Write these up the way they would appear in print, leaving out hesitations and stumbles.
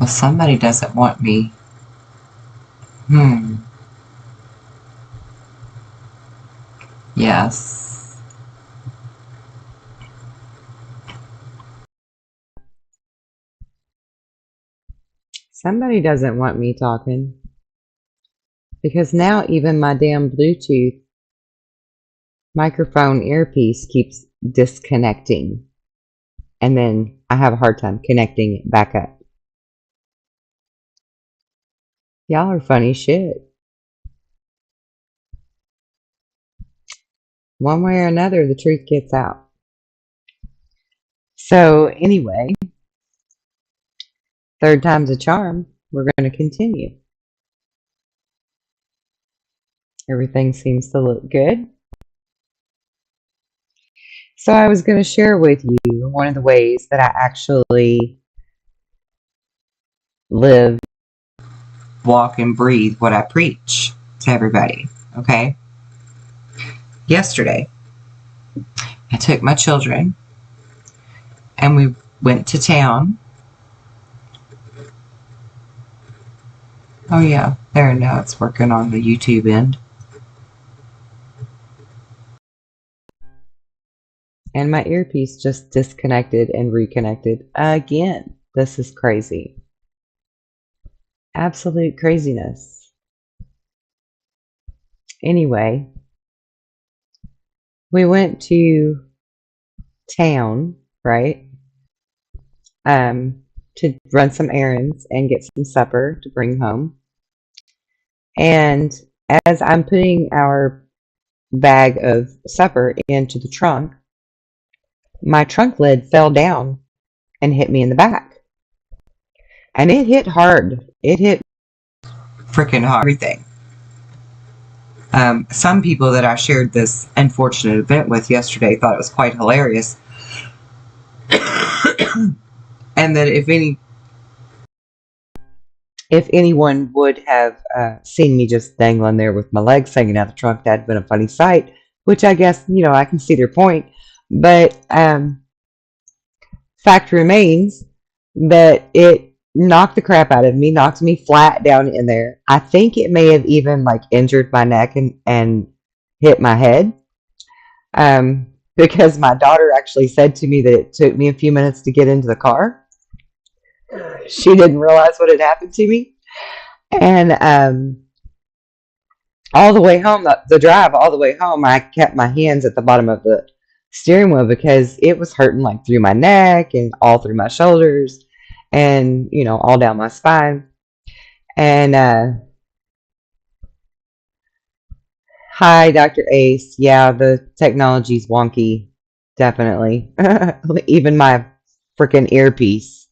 Well, somebody doesn't want me. Yes. Somebody doesn't want me talking because now even my damn Bluetooth microphone earpiece keeps disconnecting, and then I have a hard time connecting it back up. Y'all are funny shit. One way or another, the truth gets out. So anyway, third time's a charm. We're going to continue. Everything seems to look good. So I was going to share with you one of the ways that I actually live, Walk, and breathe what I preach to everybody. Okay? Yesterday, I took my children and we went to town. Oh, yeah. There, now it's working on the YouTube end. and my earpiece just disconnected and reconnected again. This is crazy. Absolute craziness. Anyway, we went to town, right? To run some errands and get some supper to bring home. And as I'm putting our bag of supper into the trunk, my trunk lid fell down and hit me in the back. And it hit hard. It hit Freaking hard. Everything. Some people that I shared this unfortunate event with yesterday thought it was quite hilarious. And that if anyone would have seen me just dangling there with my legs hanging out the trunk, that'd been a funny sight, which I guess, I can see their point. But fact remains that it knocked the crap out of me, knocked me flat down in there. I think it may have even injured my neck and hit my head. Because my daughter actually said to me that it took me a few minutes to get into the car. She didn't realize what had happened to me. And all the way home, the drive all the way home, I kept my hands at the bottom of the steering wheel because it was hurting through my neck and all through my shoulders and, all down my spine. And hi, Dr. Ace. Yeah, the technology's wonky. Definitely. Even my freaking earpiece.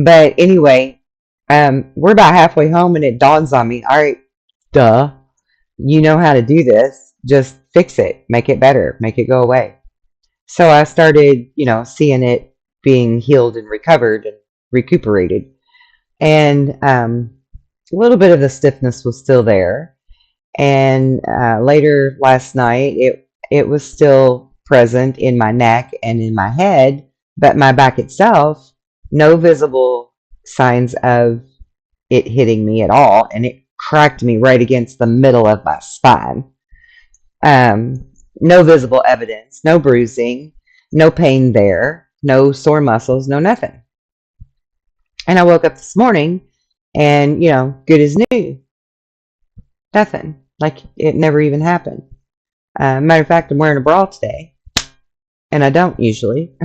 But anyway, we're about halfway home and it dawns on me. All right, duh. You know how to do this. Just fix it. Make it better. Make it go away. So I started, seeing it being healed and recovered and recuperated. And a little bit of the stiffness was still there. And later last night, it was still present in my neck and in my head, but my back itself, no visible signs of it hitting me at all, and it cracked me right against the middle of my spine. No visible evidence, no bruising, no pain there, no sore muscles, no nothing. And I woke up this morning and, good as new. Nothing. Like it never even happened. Matter of fact, I'm wearing a bra today, and I don't usually.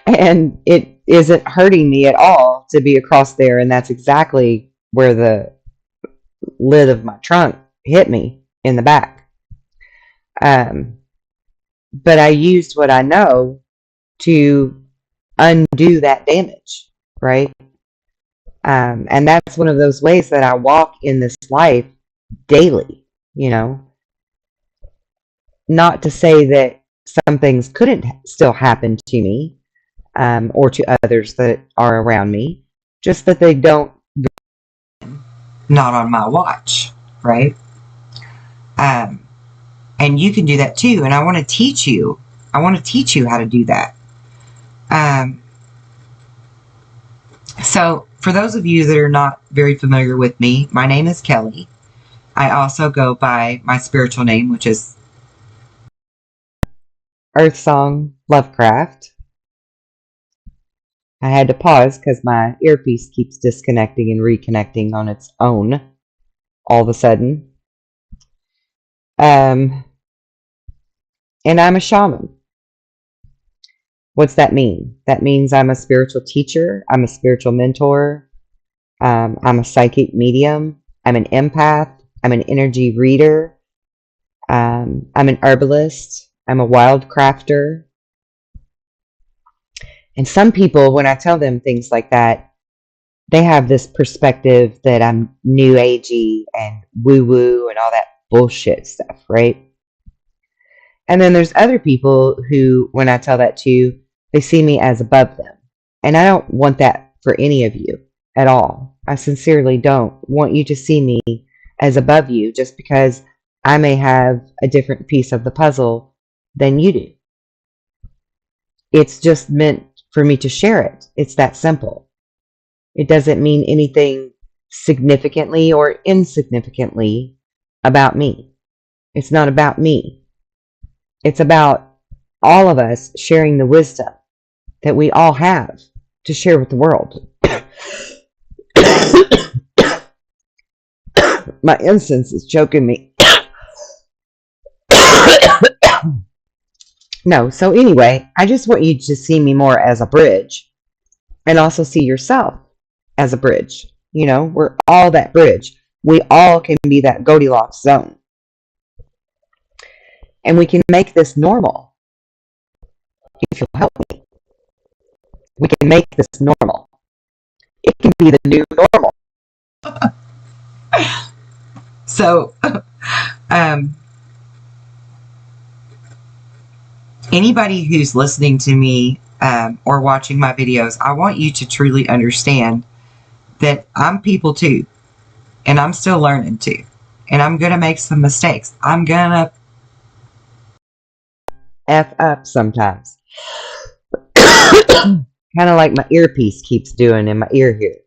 And it isn't hurting me at all to be across there, and that's exactly where the lid of my trunk hit me in the back. But I used what I know to undo that damage, right? And that's one of those ways that I walk in this life daily, Not to say that some things couldn't still happen to me, or to others that are around me, just that they don't. not on my watch, right? And you can do that too. And I want to teach you. how to do that. So, for those of you that are not very familiar with me, my name is Kelly. I also go by my spiritual name, which is Earthsong Lovecraft. I had to pause because my earpiece keeps disconnecting and reconnecting on its own all of a sudden. And I'm a shaman. What's that mean? That means I'm a spiritual teacher. I'm a spiritual mentor. I'm a psychic medium. I'm an empath. I'm an energy reader. I'm an herbalist. I'm a wild crafter. And some people, when I tell them things like that, they have this perspective that I'm new agey and woo woo and all that bullshit stuff, right? And then there's other people who, when I tell that to, they see me as above them. And I don't want that for any of you at all. I sincerely don't want you to see me as above you just because I may have a different piece of the puzzle than you do. It's just meant for me to share it. It's that simple. It doesn't mean anything significantly or insignificantly about me. It's not about me. It's about all of us sharing the wisdom that we all have to share with the world. My incense is choking me. No, so anyway, I just want you to see me more as a bridge and also see yourself as a bridge. You know, we're all that bridge. We all can be that Goldilocks zone. And we can make this normal. If you'll help me. We can make this normal. It can be the new normal. so. Anybody who's listening to me or watching my videos, I want you to truly understand that I'm people too, and I'm still learning too, and I'm gonna make some mistakes. I'm gonna F up sometimes. Kind of like my earpiece keeps doing in my ear here,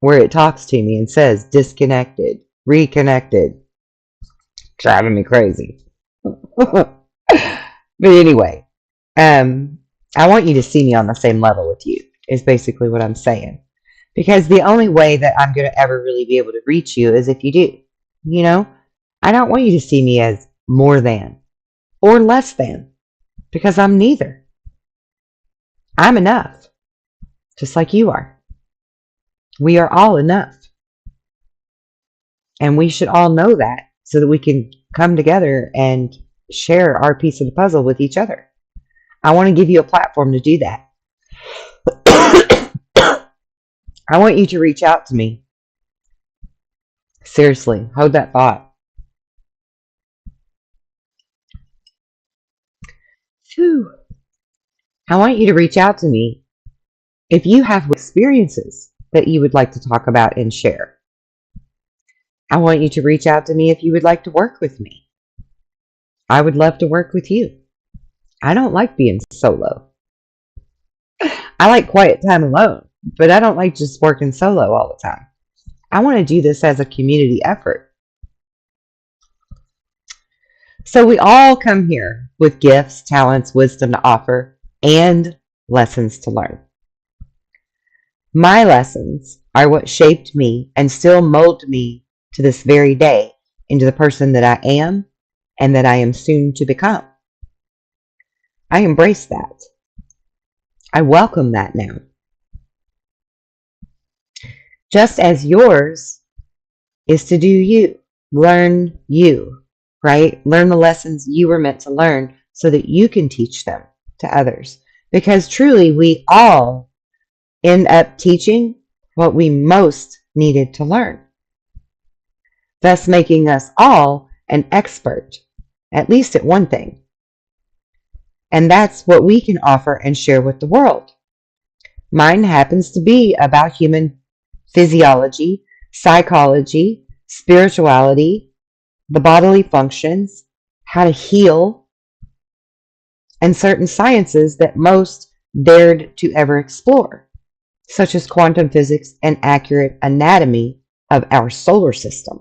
where it talks to me and says disconnected, reconnected. Driving me crazy. But anyway, I want you to see me on the same level with you, is basically what I'm saying. Because the only way that I'm going to ever really be able to reach you is if you do. You know, I don't want you to see me as more than or less than, because I'm neither. I'm enough, just like you are. We are all enough. And we should all know that so that we can come together and share our piece of the puzzle with each other. I want to give you a platform to do that. I want you to reach out to me. Seriously, hold that thought. Phew. I want you to reach out to me if you have experiences that you would like to talk about and share. I want you to reach out to me if you would like to work with me. I would love to work with you. I don't like being solo. I like quiet time alone, but I don't like just working solo all the time. I want to do this as a community effort. So we all come here with gifts, talents, wisdom to offer, and lessons to learn. My lessons are what shaped me and still mold me to this very day into the person that I am and that I am soon to become. I embrace that. I welcome that now. Just as yours is to do you, learn you, right? Learn the lessons you were meant to learn so that you can teach them to others. Because truly, we all end up teaching what we most needed to learn, thus making us all an expert, at least at one thing. And that's what we can offer and share with the world. Mine happens to be about human physiology, psychology, spirituality, the bodily functions, how to heal, and certain sciences that most dared to ever explore. such as quantum physics and accurate anatomy of our solar system.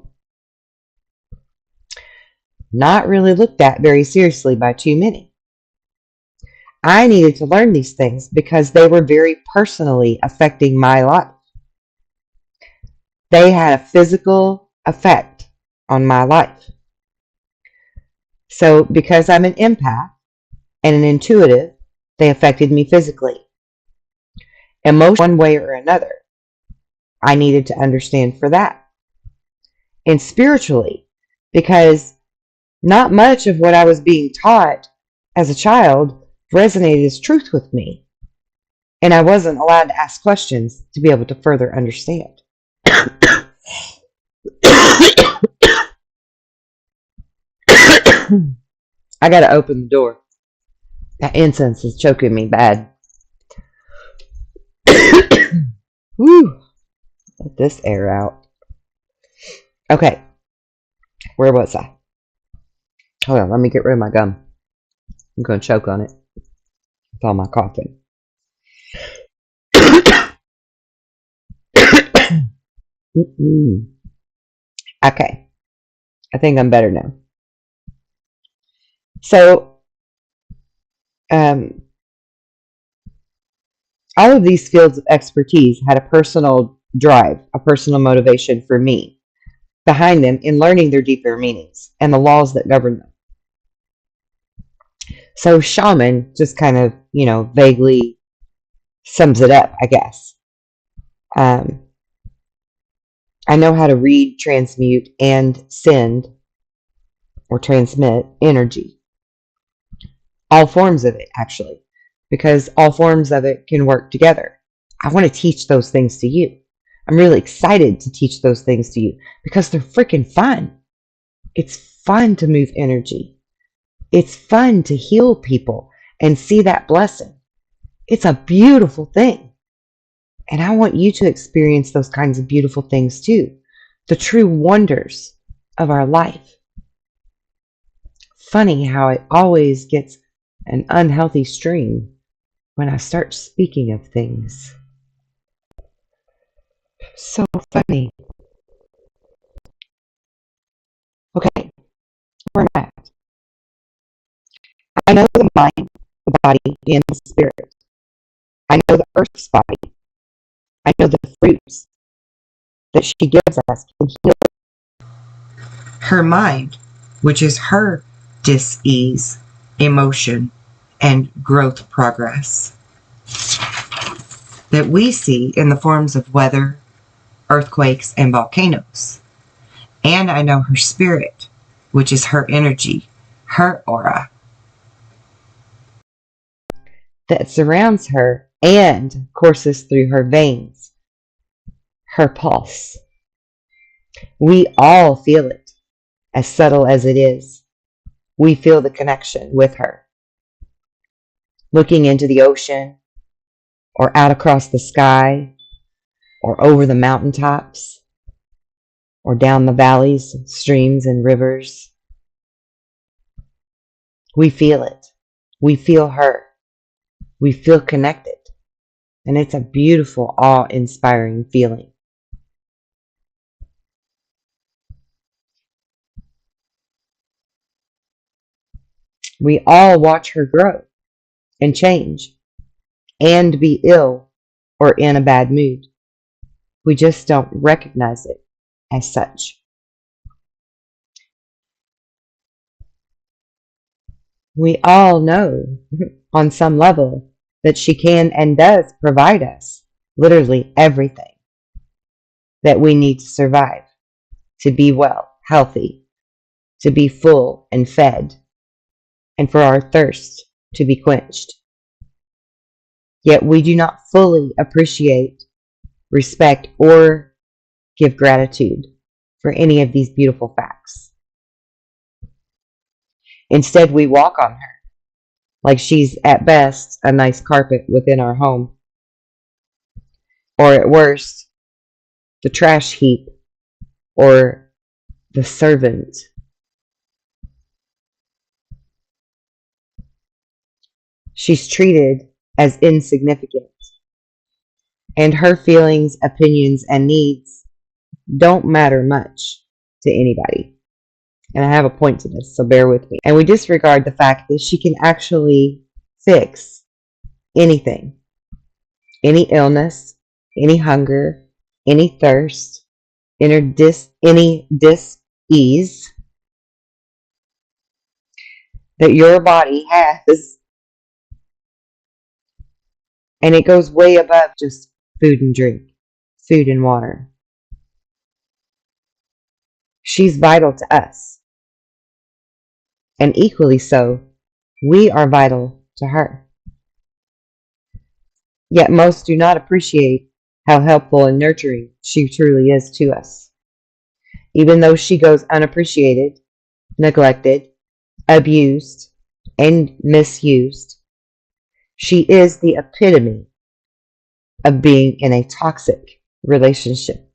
Not really looked at very seriously by too many. I needed to learn these things because they were very personally affecting my life. They had a physical effect on my life. So because I'm an empath and an intuitive, they affected me physically. Emotion, one way or another. I needed to understand for that. And spiritually, because not much of what I was being taught as a child resonated as truth with me. And I wasn't allowed to ask questions to be able to further understand. I gotta open the door. That incense is choking me bad. Woo! Let this air out. Okay. Where was I? Hold on, let me get rid of my gum. I'm gonna choke on it with all my coughing. Okay. I think I'm better now. So, all of these fields of expertise had a personal drive, a personal motivation for me behind them in learning their deeper meanings and the laws that govern them. So shaman just kind of, vaguely sums it up, I guess. I know how to read, transmute, and send or transmit energy. All forms of it, actually, because all forms of it can work together. I want to teach those things to you. I'm really excited to teach those things to you because they're freaking fun. It's fun to move energy. It's fun to heal people and see that blessing. It's a beautiful thing. And I want you to experience those kinds of beautiful things too. The true wonders of our life. Funny how it always gets an unhealthy stream when I start speaking of things. So funny. Okay, where am I at? I know the mind, the body, and the spirit. I know the earth's body. I know the fruits that she gives us can heal. Her mind, which is her dis-ease, emotion, and growth progress, that we see in the forms of weather, earthquakes, and volcanoes. And I know her spirit, which is her energy, her aura, that surrounds her and courses through her veins, her pulse. We all feel it, as subtle as it is. We feel the connection with her. Looking into the ocean, or out across the sky, or over the mountaintops, or down the valleys, streams, and rivers. We feel it. We feel her. We feel connected. And it's a beautiful, awe-inspiring feeling. We all watch her grow and change and be ill or in a bad mood. We just don't recognize it as such. We all know on some level that she can and does provide us literally everything that we need to survive, to be well, healthy, to be full and fed, and for our thirst to be quenched. Yet we do not fully appreciate, respect, or give gratitude for any of these beautiful facts. Instead, we walk on her like she's at best a nice carpet within our home, or at worst, the trash heap or the servant. She's treated as insignificant, And her feelings, opinions, and needs don't matter much to anybody. And I have a point to this, so bear with me. And we disregard the fact that she can actually fix anything. Any illness, any hunger, any thirst, any dis-ease that your body has. And it goes way above just food and drink, food and water. She's vital to us. And equally so, we are vital to her. Yet most do not appreciate how helpful and nurturing she truly is to us. Even though she goes unappreciated, neglected, abused, and misused, she is the epitome of being in a toxic relationship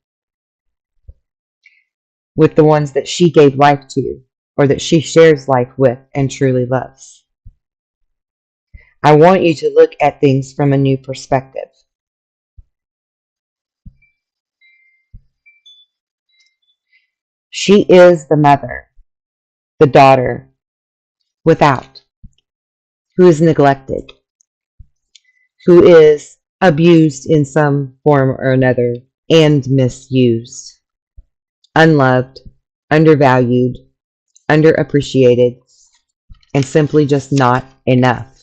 with the ones that she gave life to, or that she shares life with and truly loves. I want you to look at things from a new perspective. She is the mother, the daughter, without, who is neglected, who is abused in some form or another, and misused, unloved, undervalued, underappreciated, and simply just not enough.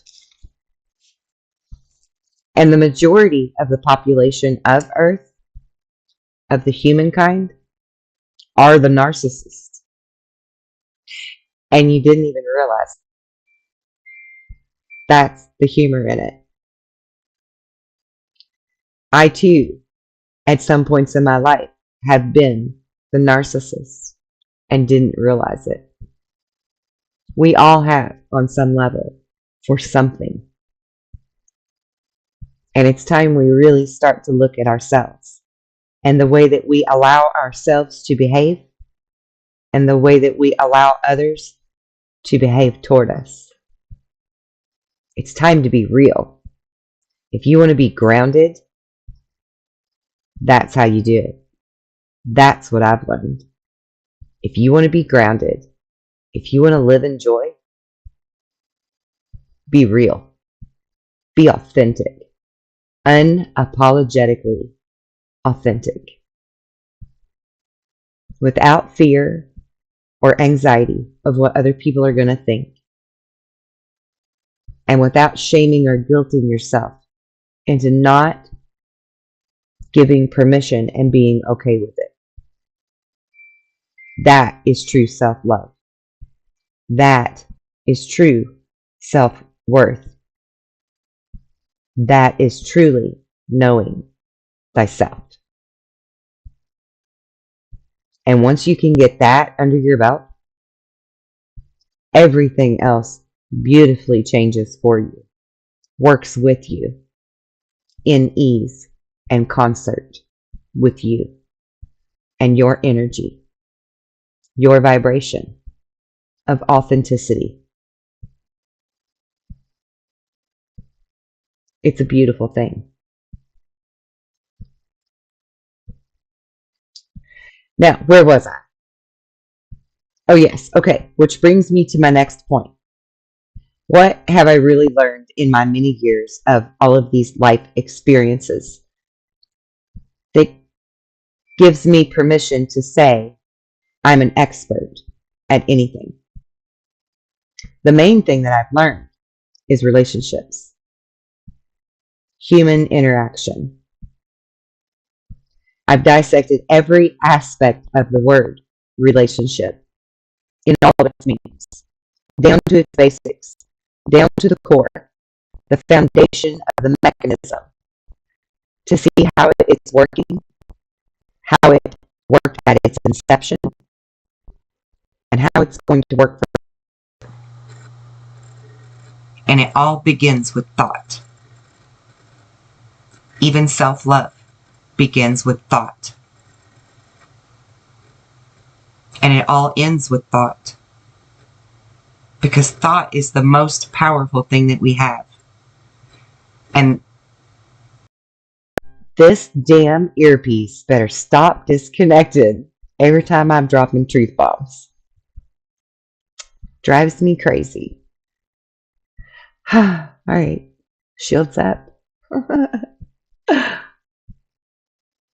And the majority of the population of Earth, of the humankind, are the narcissists. And you didn't even realize it. That's the humor in it. I too, at some points in my life, have been the narcissist and didn't realize it. We all have on some level for something. And it's time we really start to look at ourselves and the way that we allow ourselves to behave and the way that we allow others to behave toward us. It's time to be real. If you want to be grounded, that's how you do it. That's what I've learned. If you want to be grounded, if you want to live in joy, be real. Be authentic. Unapologetically authentic. Without fear or anxiety of what other people are going to think. And without shaming or guilting yourself into not giving permission and being okay with it. That is true self-love. That is true self-worth. That is truly knowing thyself. And once you can get that under your belt, everything else beautifully changes for you, works with you, in ease and concert with you and your energy, your vibration of authenticity. It's a beautiful thing. Now, where was I? Oh, yes. Okay. Which brings me to my next point. What have I really learned in my many years of all of these life experiences that gives me permission to say I'm an expert at anything? The main thing that I've learned is relationships, human interaction. I've dissected every aspect of the word relationship in all of its meanings, down to its basics, down to the core, the foundation of the mechanism, to see how it's working, how it worked at its inception, and how it's going to work. And it all begins with thought. Even self-love begins with thought. And it all ends with thought. Because thought is the most powerful thing that we have. And This damn earpiece better stop disconnected every time I'm dropping truth bombs. Drives me crazy. Alright, shields up.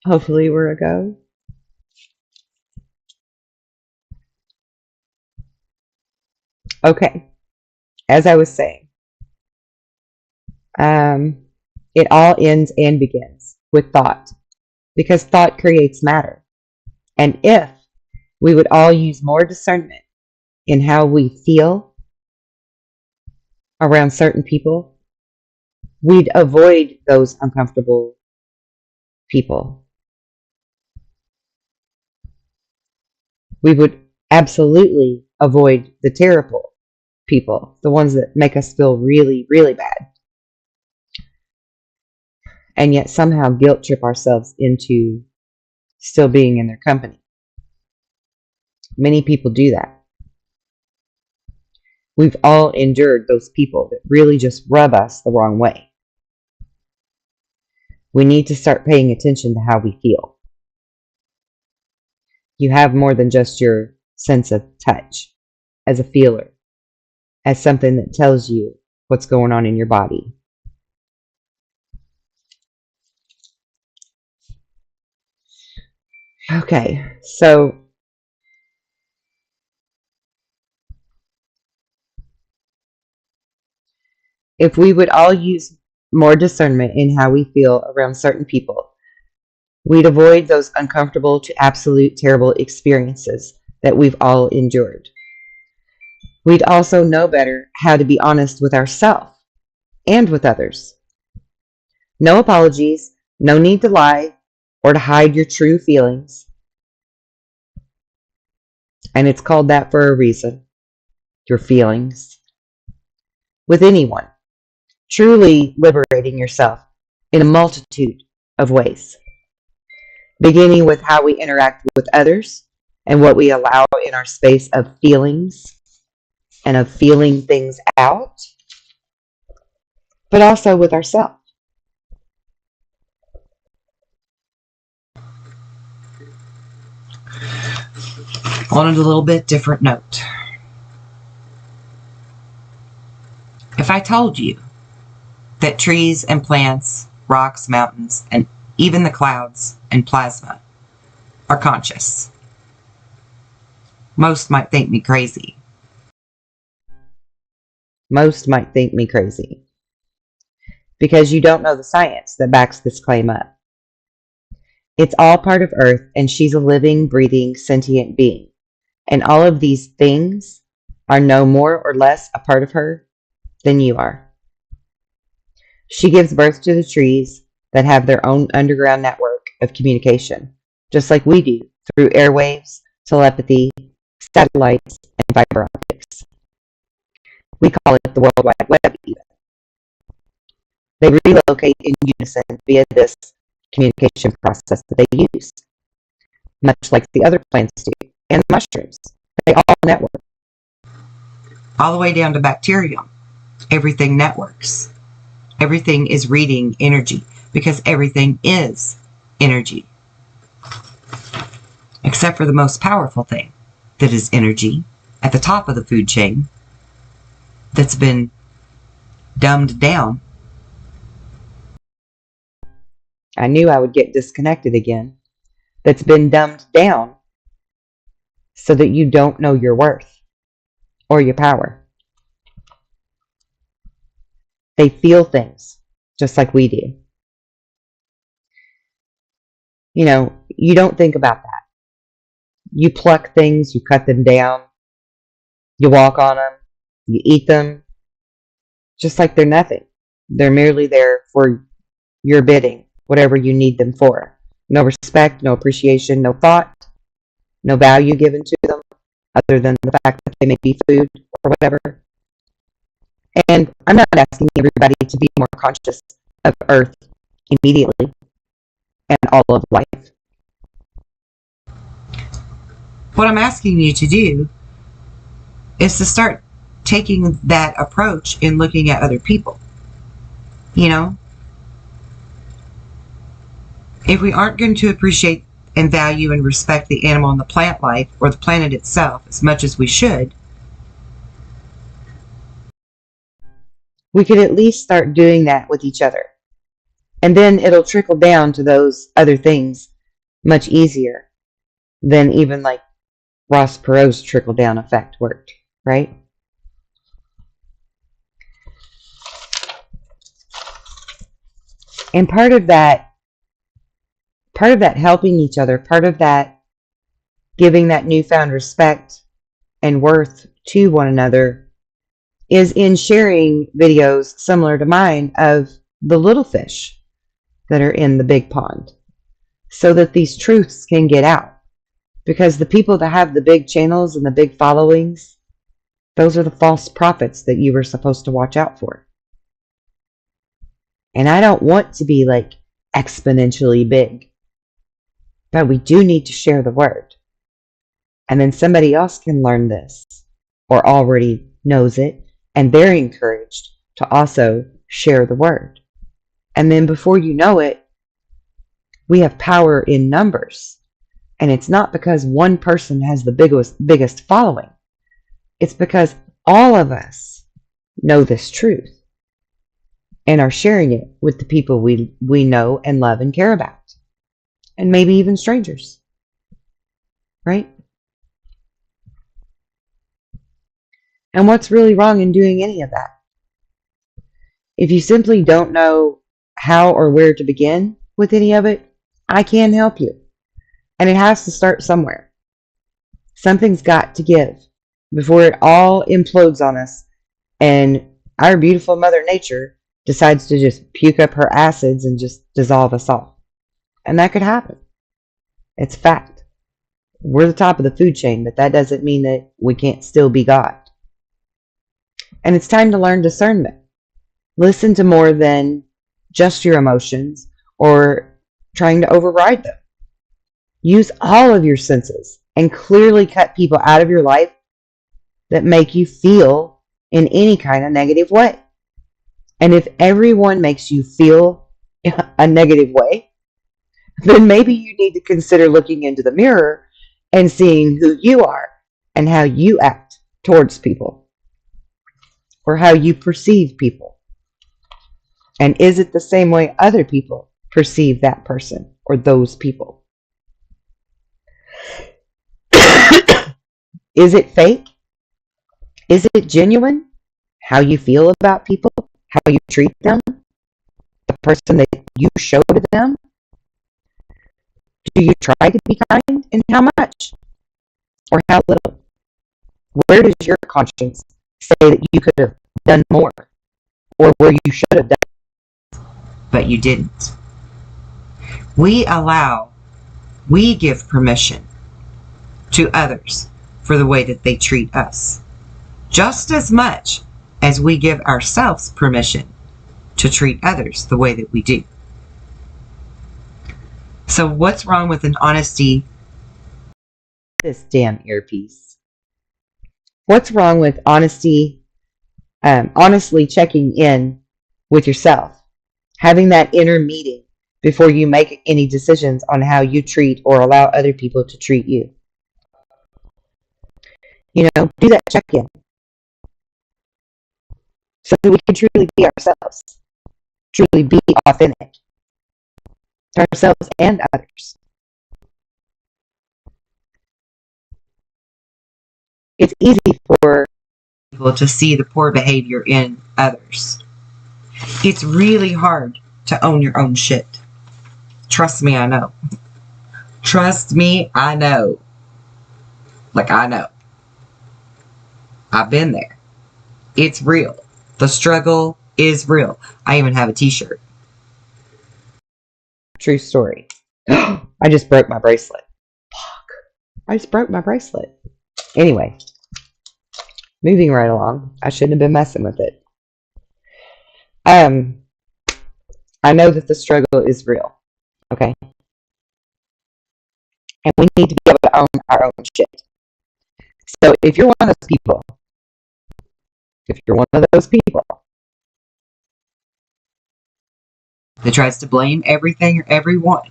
Hopefully we're a go. Okay, as I was saying, it all ends and begins with thought, because thought creates matter. And if we would all use more discernment in how we feel around certain people, we'd avoid those uncomfortable people. We would absolutely avoid the terrible people, the ones that make us feel really, really bad, and yet somehow guilt trip ourselves into still being in their company. Many people do that. We've all endured those people that really just rub us the wrong way. We need to start paying attention to how we feel. You have more than just your sense of touch as a feeler, as something that tells you what's going on in your body. Okay, so if we would all use more discernment in how we feel around certain people, we'd avoid those uncomfortable to absolute terrible experiences that we've all endured. We'd also know better how to be honest with ourselves and with others. No apologies, no need to lie or to hide your true feelings. And it's called that for a reason, your feelings. With anyone, truly liberating yourself in a multitude of ways, beginning with how we interact with others and what we allow in our space of feelings and of feeling things out, but also with ourselves. On a little bit different note, if I told you that trees and plants, rocks, mountains, and even the clouds and plasma are conscious, most might think me crazy. Most might think me crazy because you don't know the science that backs this claim up. It's all part of Earth, and she's a living, breathing, sentient being. And all of these things are no more or less a part of her than you are. She gives birth to the trees that have their own underground network of communication, just like we do, through airwaves, telepathy, satellites, and fiber optics. We call it the World Wide Web even. They relocate in unison via this communication process that they use, much like the other plants do, and the mushrooms. They all network. All the way down to bacterium. Everything networks. Everything is reading energy because everything is energy. Except for the most powerful thing that is energy at the top of the food chain that's been dumbed down. I knew I would get disconnected again. That's been dumbed down so that you don't know your worth or your power. They feel things just like we do. You know, you don't think about that. You pluck things, you cut them down, you walk on them, you eat them, just like they're nothing. They're merely there for your bidding, whatever you need them for. No respect, no appreciation, no thought, no value given to them, other than the fact that they may be food or whatever. And I'm not asking everybody to be more conscious of Earth immediately and all of life. What I'm asking you to do is to start taking that approach in looking at other people. You know, If we aren't going to appreciate and value and respect the animal and the plant life or the planet itself as much as we should, we could at least start doing that with each other. And then it'll trickle down to those other things much easier than even like Ross Perot's trickle down effect worked, right? And part of that helping each other, part of that giving that newfound respect and worth to one another is in sharing videos similar to mine of the little fish that are in the big pond, so that these truths can get out. Because the people that have the big channels and the big followings, those are the false prophets that you were supposed to watch out for. And I don't want to be like exponentially big, but we do need to share the word. And then somebody else can learn this or already knows it, and they're encouraged to also share the word. And then before you know it, we have power in numbers. And it's not because one person has the biggest following. It's because all of us know this truth and are sharing it with the people we know and love and care about. And maybe even strangers. Right? And what's really wrong in doing any of that? If you simply don't know how or where to begin with any of it, I can help you. And it has to start somewhere. Something's got to give before it all implodes on us and our beautiful Mother Nature decides to just puke up her acids and just dissolve us all. And that could happen. It's fact. We're the top of the food chain, but that doesn't mean that we can't still be God. And it's time to learn discernment. Listen to more than just your emotions or trying to override them. Use all of your senses and clearly cut people out of your life that make you feel in any kind of negative way. And if everyone makes you feel a negative way, then maybe you need to consider looking into the mirror and seeing who you are and how you act towards people or how you perceive people. And is it the same way other people perceive that person or those people? Is it fake? Is it genuine? How you feel about people? How you treat them? The person that you show to them? Do you try to be kind? And how much? Or how little? Where does your conscience say that you could have done more? Or where you should have done? But you didn't. We give permission to others for the way that they treat us, just as much as we give ourselves permission to treat others the way that we do. So what's wrong with an honesty? This damn earpiece. What's wrong with honesty, honestly checking in with yourself, having that inner meeting before you make any decisions on how you treat or allow other people to treat you? You know, do that check-in so that we can truly be ourselves, truly be authentic to ourselves and others. It's easy for people to see the poor behavior in others. It's really hard to own your own shit. Trust me, I know. Trust me, I know. Like, I know. I've been there. It's real. The struggle is real. I even have a t-shirt. True story. I just broke my bracelet. Fuck. I just broke my bracelet. Anyway, moving right along. I shouldn't have been messing with it. I know that the struggle is real. Okay? And we need to be able to own our own shit. So if you're one of those people that tries to blame everything or everyone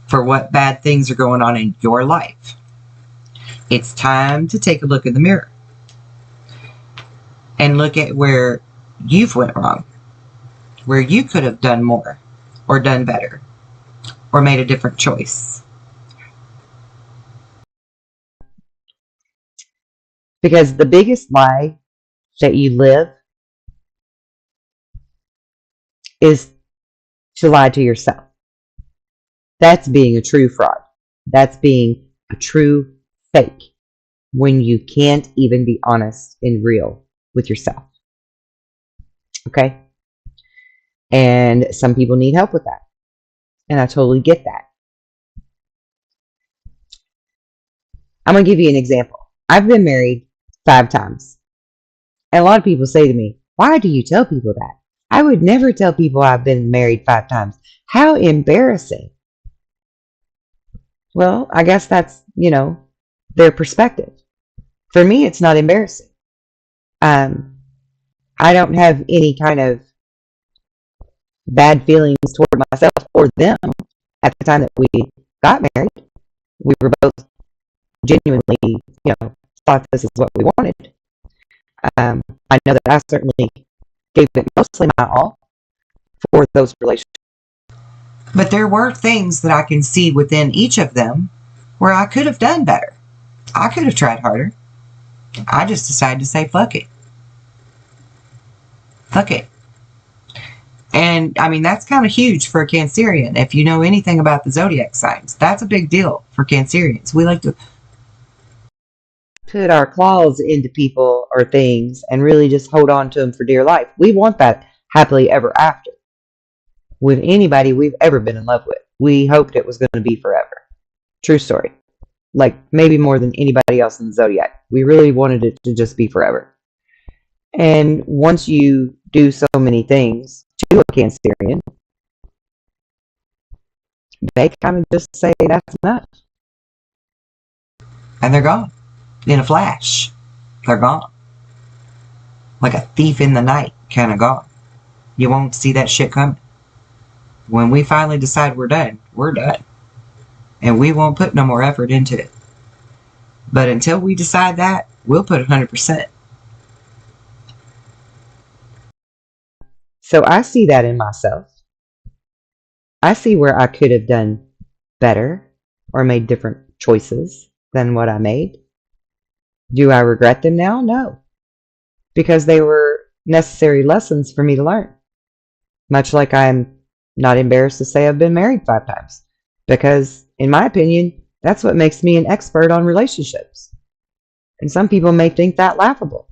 for what bad things are going on in your life. It's time to take a look in the mirror and look at where you've went wrong, where you could have done more or done better or made a different choice. Because the biggest lie that you live is to lie to yourself. That's being a true fraud. That's being a true fake when you can't even be honest and real with yourself. Okay? And some people need help with that. And I totally get that. I'm going to give you an example. I've been married 5 times. And a lot of people say to me, why do you tell people that? I would never tell people I've been married 5 times. How embarrassing. Well, I guess that's, their perspective. For me, it's not embarrassing. I don't have any kind of bad feelings toward myself or them at the time that we got married. We were both genuinely, thought this is what we wanted. I know that I certainly gave it mostly my all for those relationships. But there were things that I can see within each of them where I could have done better. I could have tried harder. I just decided to say, fuck it. Fuck it. And, I mean, that's kind of huge for a Cancerian. If you know anything about the zodiac signs, that's a big deal for Cancerians. We like to put our claws into people or things and really just hold on to them for dear life. We want that happily ever after. With anybody we've ever been in love with, we hoped it was going to be forever. True story. Like, maybe more than anybody else in the zodiac. We really wanted it to just be forever. And once you do so many things to a Cancerian, they kind of just say that's enough. and they're gone. In a flash. They're gone. Like a thief in the night, kind of gone. You won't see that shit coming. When we finally decide we're done, we're done. And we won't put no more effort into it. But until we decide that, we'll put 100%. So I see that in myself. I see where I could have done better or made different choices than what I made. Do I regret them now? No. Because they were necessary lessons for me to learn. Much like I'm not embarrassed to say I've been married 5 times. Because, in my opinion, that's what makes me an expert on relationships. And some people may think that laughable.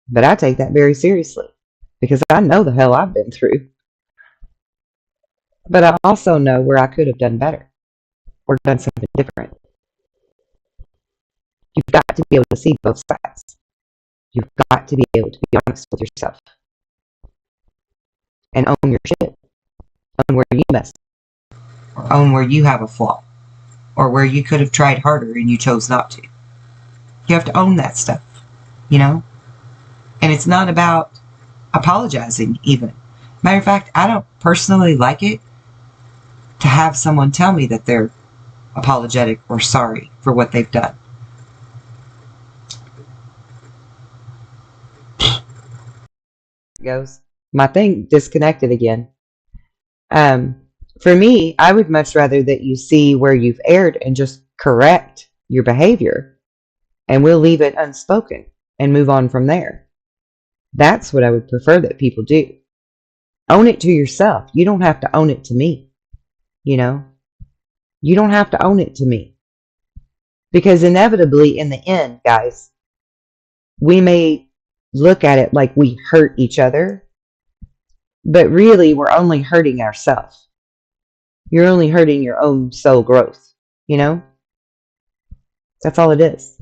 But I take that very seriously. Because I know the hell I've been through. But I also know where I could have done better. Or done something different. You've got to be able to see both sides. You've got to be able to be honest with yourself. And own your shit. Own where you messed up. Or own where you have a flaw. Or where you could have tried harder and you chose not to. You have to own that stuff. And it's not about apologizing even. Matter of fact, I don't personally like it to have someone tell me that they're apologetic or sorry for what they've done. Goes. My thing disconnected again. For me, I would much rather that you see where you've erred and just correct your behavior. And we'll leave it unspoken and move on from there. That's what I would prefer that people do. Own it to yourself. You don't have to own it to me. You don't have to own it to me. Because inevitably, in the end, guys, we may look at it like we hurt each other, but really we're only hurting ourselves. You're only hurting your own soul growth, That's all it is.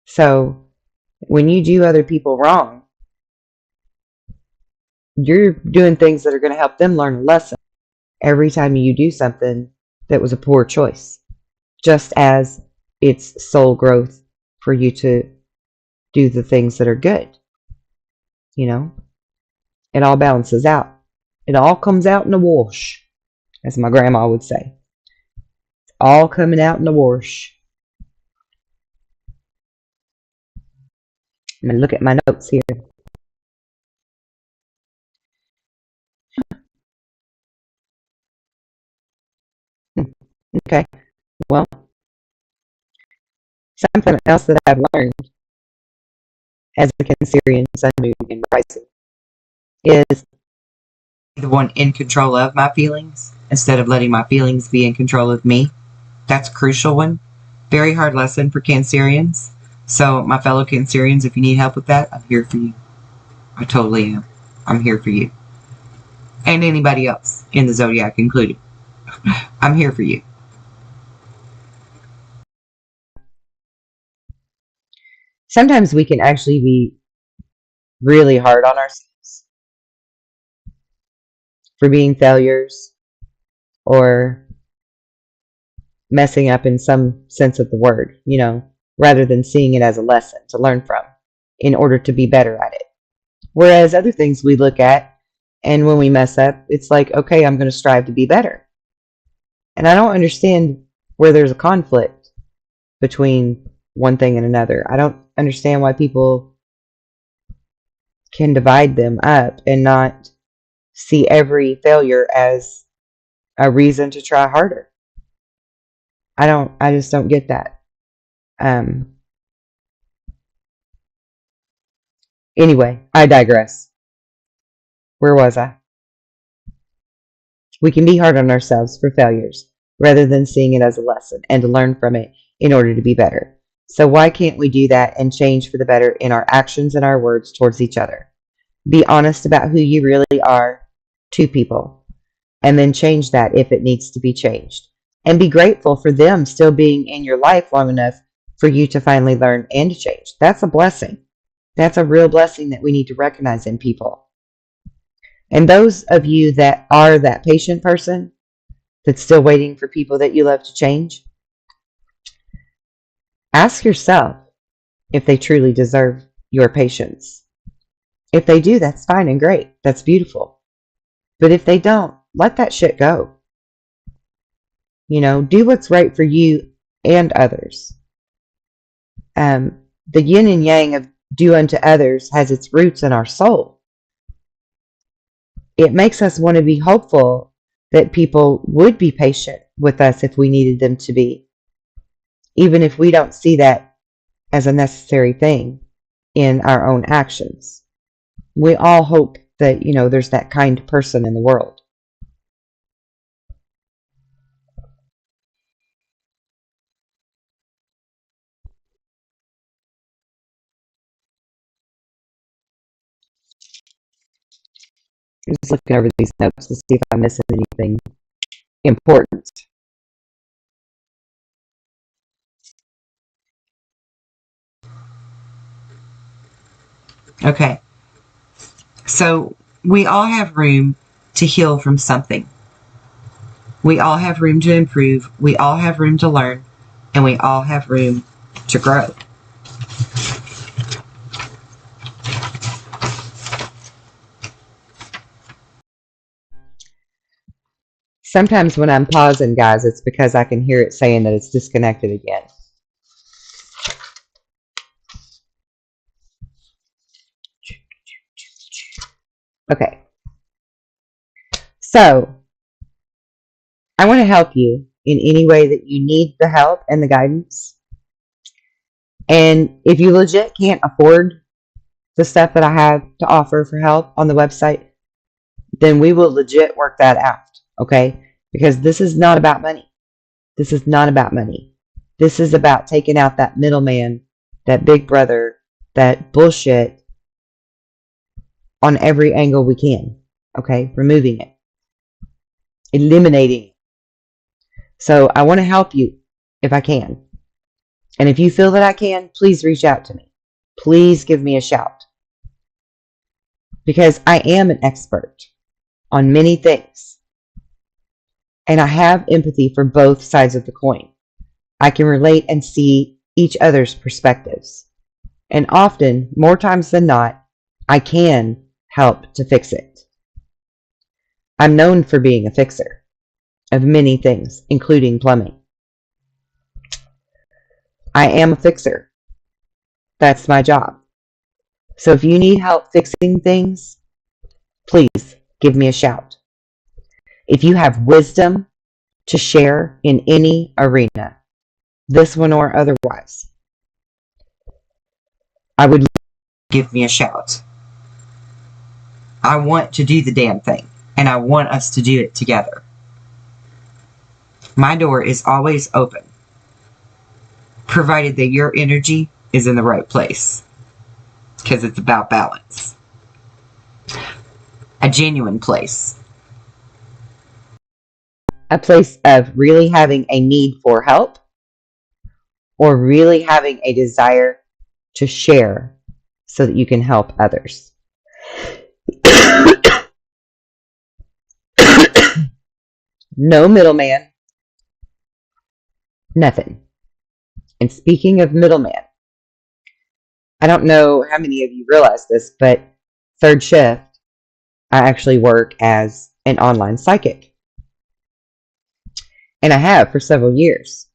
So, when you do other people wrong, you're doing things that are going to help them learn a lesson every time you do something that was a poor choice. Just as it's soul growth for you to do the things that are good. It all balances out. It all comes out in a wash, as my grandma would say. all coming out in the wash. I'm going to look at my notes here. Okay, well, something else that I've learned as a Cancerian sun, moon, and rising is the one in control of my feelings instead of letting my feelings be in control of me. That's a crucial one. Very hard lesson for Cancerians. So my fellow Cancerians, if you need help with that, I'm here for you. I totally am. I'm here for you. And anybody else in the zodiac included. I'm here for you. sometimes we can actually be really hard on ourselves for being failures or messing up in some sense of the word, rather than seeing it as a lesson to learn from in order to be better at it. Whereas other things we look at, and when we mess up, it's like, okay, I'm going to strive to be better. And I don't understand where there's a conflict between one thing and another. I don't understand why people can divide them up and not see every failure as a reason to try harder. I just don't get that. Anyway, I digress. Where was I? We can be hard on ourselves for failures rather than seeing it as a lesson and to learn from it in order to be better. So why can't we do that and change for the better in our actions and our words towards each other? Be honest about who you really are to people, and then change that if it needs to be changed. And be grateful for them still being in your life long enough for you to finally learn and to change. That's a blessing. That's a real blessing that we need to recognize in people. And those of you that are that patient person that's still waiting for people that you love to change, ask yourself if they truly deserve your patience. If they do, that's fine and great. That's beautiful. But if they don't, let that shit go. Do what's right for you and others. The yin and yang of do unto others has its roots in our soul. It makes us want to be hopeful that people would be patient with us if we needed them to be, even if we don't see that as a necessary thing in our own actions. We all hope that, there's that kind person in the world. I'm just looking over these notes to see if I'm missing anything important. Okay. So we all have room to heal from something. We all have room to improve. We all have room to learn. And we all have room to grow. Sometimes when I'm pausing, guys, it's because I can hear it saying that it's disconnected again. Okay. So, I want to help you in any way that you need the help and the guidance. And if you legit can't afford the stuff that I have to offer for help on the website, then we will legit work that out, okay? Because this is not about money. This is not about money. This is about taking out that middleman, that big brother, that bullshit on every angle we can, okay? Removing it. Eliminating it. So I want to help you if I can. And if you feel that I can, please reach out to me. Please give me a shout. Because I am an expert on many things. And I have empathy for both sides of the coin. I can relate and see each other's perspectives. And often, more times than not, I can help to fix it. I'm known for being a fixer of many things, including plumbing. I am a fixer. That's my job. So if you need help fixing things, please give me a shout. If you have wisdom to share in any arena, this one or otherwise, I would give me a shout. I want to do the damn thing, and I want us to do it together. My door is always open, provided that your energy is in the right place, because it's about balance. A genuine place. a place of really having a need for help or really having a desire to share so that you can help others. No middleman. Nothing. And speaking of middleman, I don't know how many of you realize this, but third shift, I actually work as an online psychic. And I have for several years.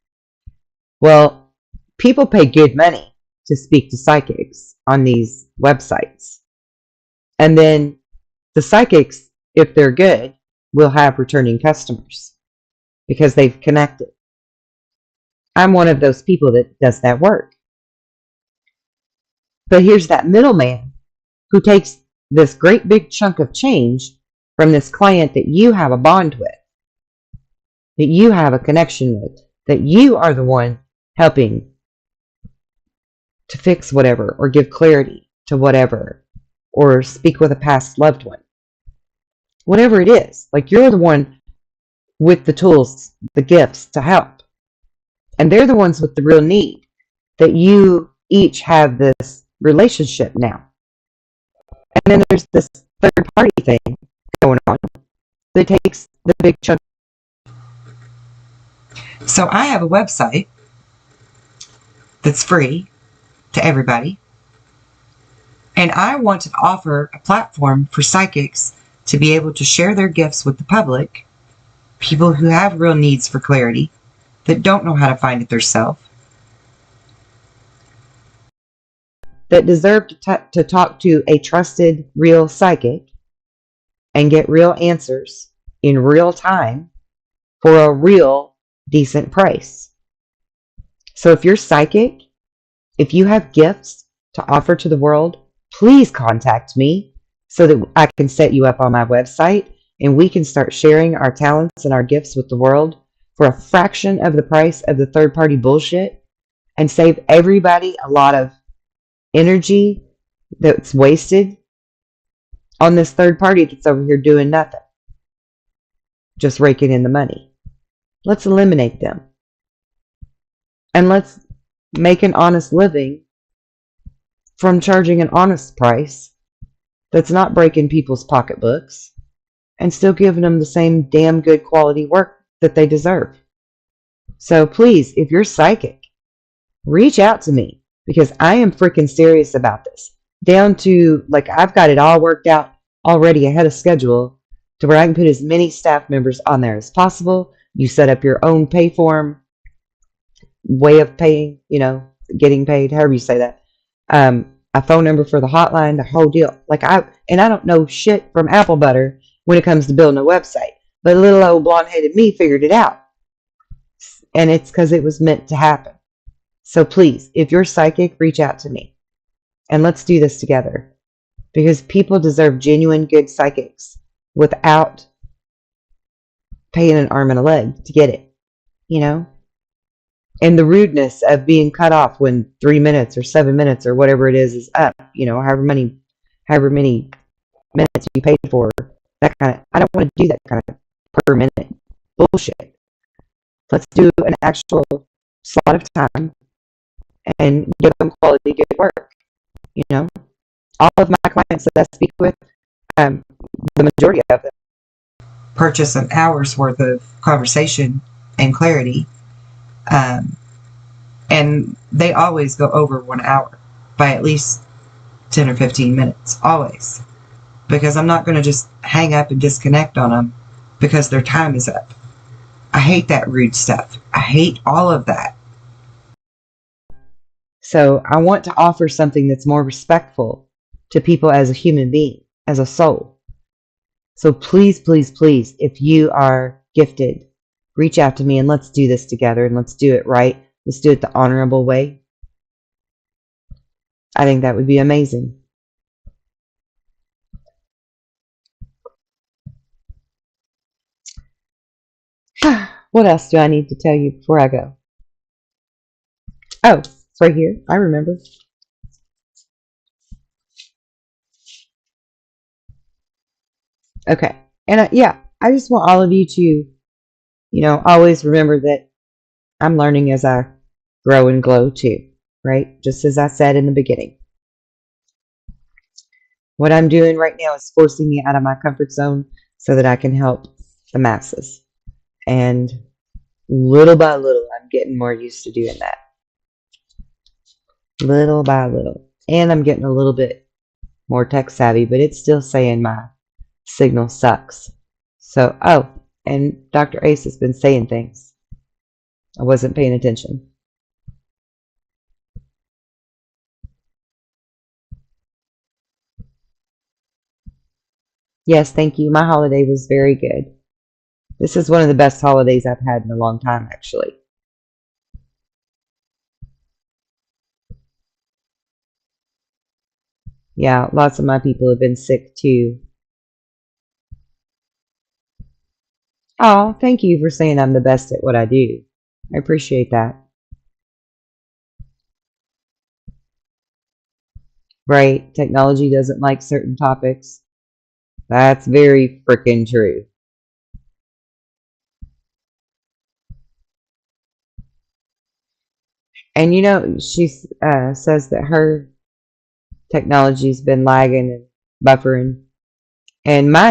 Well, people pay good money to speak to psychics on these websites. And then the psychics, if they're good, will have returning customers because they've connected. I'm one of those people that does that work. But here's that middleman who takes this great big chunk of change from this client that you have a bond with, that you have a connection with, that you are the one helping to fix whatever or give clarity to whatever or speak with a past loved one. Whatever it is, like you're the one with the tools, the gifts to help. And they're the ones with the real need that you each have this relationship now. And then there's this third party thing going on that takes the big chunk. So I have a website that's free to everybody. And I want to offer a platform for psychics to be able to share their gifts with the public, people who have real needs for clarity, that don't know how to find it themselves. That deserve to talk to a trusted, real psychic and get real answers in real time for a real decent price. So if you're psychic, if you have gifts to offer to the world, please contact me so that I can set you up on my website and we can start sharing our talents and our gifts with the world for a fraction of the price of the third-party bullshit and save everybody a lot of energy that's wasted on this third party that's over here doing nothing, just raking in the money. Let's eliminate them. And let's make an honest living from charging an honest price that's not breaking people's pocketbooks and still giving them the same damn good quality work that they deserve. So please, if you're psychic, reach out to me because I am freaking serious about this. Down to, like, I've got it all worked out already ahead of schedule to where I can put as many staff members on there as possible. You set up your own pay form, way of paying, getting paid, however you say that. A phone number for the hotline, the whole deal. I don't know shit from apple butter when it comes to building a website. But little old blonde-headed me figured it out. And it's because it was meant to happen. So please, if you're psychic, reach out to me. And let's do this together. Because people deserve genuine good psychics without paying an arm and a leg to get it. And the rudeness of being cut off when 3 minutes or 7 minutes or whatever it is up. However many minutes you paid for. That kind of, I don't want to do that kind of per minute bullshit. Let's do an actual slot of time and give them quality good work. All of my clients that I speak with, the majority of them purchase an hour's worth of conversation and clarity, and they always go over 1 hour by at least 10 or 15 minutes, always. Because I'm not going to just hang up and disconnect on them because their time is up. I hate that rude stuff. I hate all of that. So I want to offer something that's more respectful to people as a human being, as a soul. So please, please, please, if you are gifted, reach out to me and let's do this together and let's do it right. Let's do it the honorable way. I think that would be amazing. What else do I need to tell you before I go? Oh, it's right here. I remember. Okay. And yeah, I just want all of you to, always remember that I'm learning as I grow and glow too, right? Just as I said in the beginning. What I'm doing right now is forcing me out of my comfort zone so that I can help the masses. And little by little, I'm getting more used to doing that. Little by little. And I'm getting a little bit more tech savvy, but it's still saying my signal sucks. So, oh, and Dr. Ace has been saying things. I wasn't paying attention. Yes, thank you. My holiday was very good. This is one of the best holidays I've had in a long time, actually. Yeah, lots of my people have been sick too. Oh, thank you for saying I'm the best at what I do. I appreciate that. Right, technology doesn't like certain topics. That's very freaking true. And she says that her technology's been lagging and buffering. And my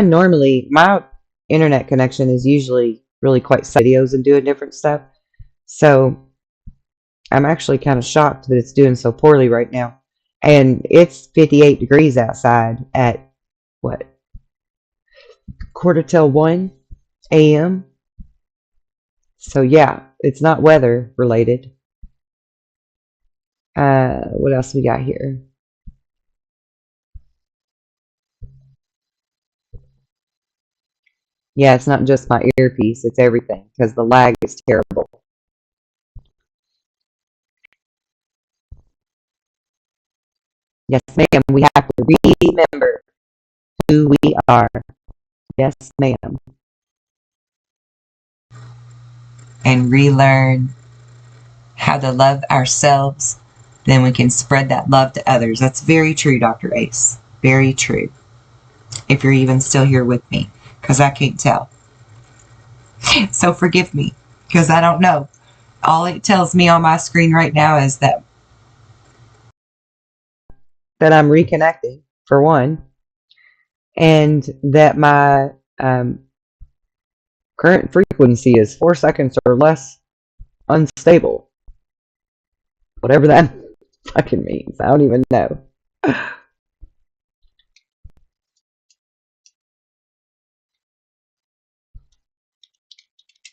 internet connection is usually really quite videos and doing different stuff. So I'm actually kind of shocked that it's doing so poorly right now. And it's 58 degrees outside at what? Quarter till 1 a.m. So yeah, it's not weather related. What else we got here? Yeah, it's not just my earpiece, it's everything because the lag is terrible. Yes, ma'am, we have to remember who we are. Yes, ma'am. And relearn how to love ourselves, then we can spread that love to others. That's very true, Dr. Ace. Very true. If you're even still here with me, because I can't tell. So forgive me, because I don't know. All it tells me on my screen right now is that I'm reconnecting, for one, and that my current frequency is 4 seconds or less unstable. Whatever that fucking means. I don't even know. Let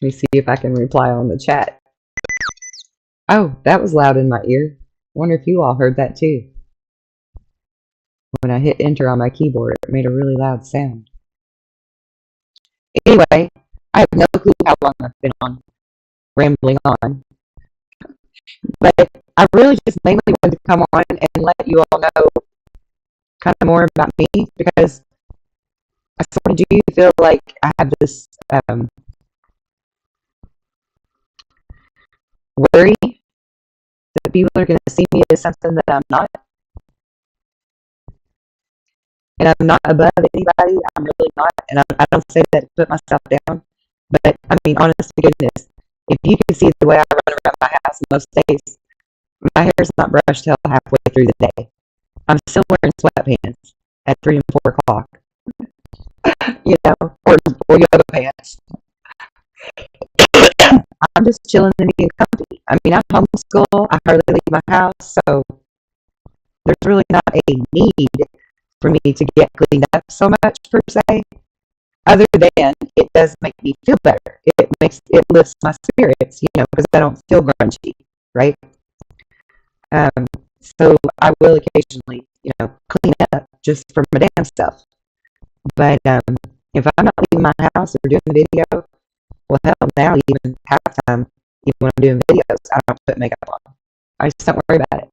me see if I can reply on the chat. Oh, that was loud in my ear. Wonder if you all heard that too. When I hit enter on my keyboard, it made a really loud sound. Anyway, I have no clue how long I've been on, rambling on. But I really just mainly wanted to come on and let you all know kind of more about me because I sort of do feel like I have this worry that people are going to see me as something that I'm not. And I'm not above anybody. I'm really not. And I don't say that to put myself down. But, I mean, honest to goodness, if you can see the way I run around my house most days, my hair's not brushed till halfway through the day. I'm still wearing sweatpants at 3 and 4 o'clock. Or yoga pants. I'm just chilling and being comfy. I mean, I'm homeschool. I hardly leave my house, so there's really not a need for me to get cleaned up so much per se. Other than it does make me feel better. It lifts my spirits, because I don't feel grungy, right? Um, so I will occasionally, clean up just for my damn stuff. But if I'm not leaving my house or doing the video, well, hell, now even half the time, even when I'm doing videos, I don't put makeup on. I just don't worry about it.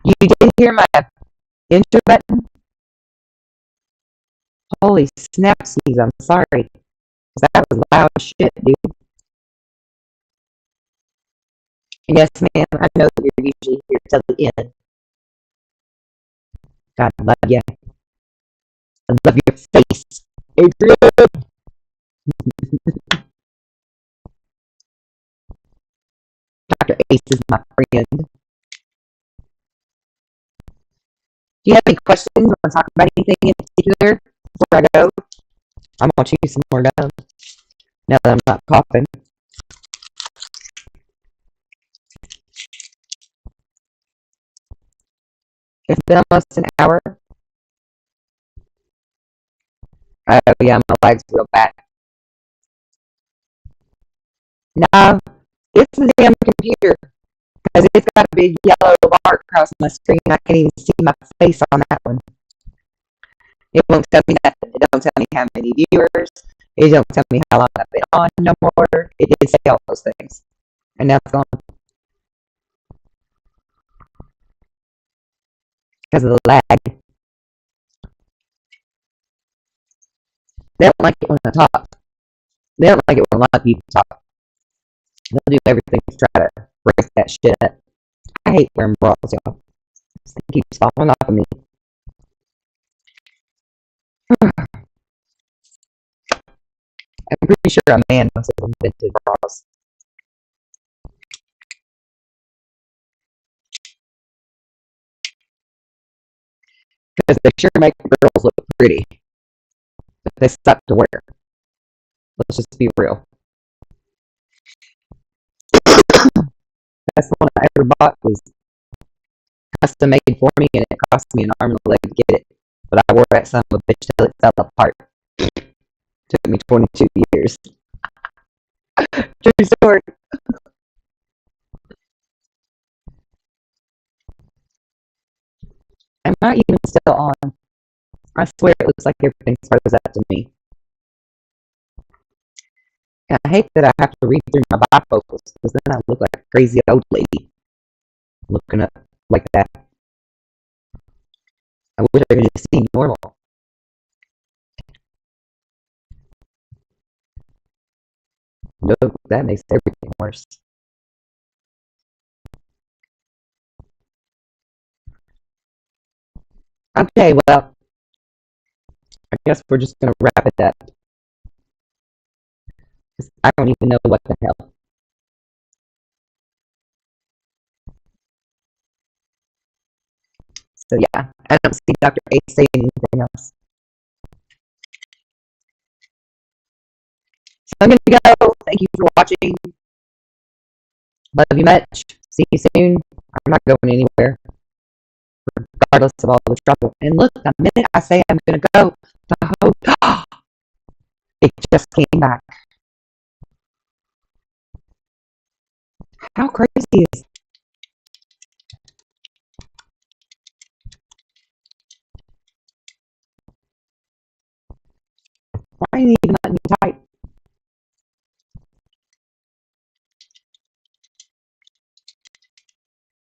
You did hear my intro button? Holy snapsies, I'm sorry. That was loud shit, dude. Yes, ma'am, I know that you're usually here till the end. God, I love you. I love your face. Adrian! Dr. Ace is my friend. Do you have any questions? Want to talk about anything in particular before I go? I'm going to chew some more gum now that I'm not coughing. It's been almost an hour. Oh, yeah, my leg's real bad. No, it's the damn computer. Because it's got a big yellow bar across my screen. I can't even see my face on that one. It won't tell me nothing. It don't tell me how many viewers. It don't tell me how long I've been on no more. It did say all those things. And now it's gone. Because of the lag. They don't like it when I talk. They don't like it when a lot of people talk. They'll do everything to try to break that shit up. I hate wearing bras, y'all. This thing keeps falling off of me. I'm pretty sure a man must have invented bras. Because they sure make girls look pretty. But they suck to wear. Let's just be real. That's the one I ever bought was custom made for me, and it cost me an arm and a leg to get it. But I wore that son of a bitch till it fell apart. Took me 22 years. True story. I'm not even still on. I swear it looks like everything's froze up to me. And I hate that I have to read through my bifocals because then I look like a crazy old lady looking up like that. I wish I could just see normal. Nope, that makes everything worse. Okay, well, I guess we're just gonna wrap it up. I don't even know what the hell. So yeah, I don't see Dr. A saying anything else. So I'm gonna go. Thank you for watching. Love you much. See you soon. I'm not going anywhere, regardless of all the trouble. And look, the minute I say I'm gonna go, the host, it just came back. How crazy is why didn't you even let me talk?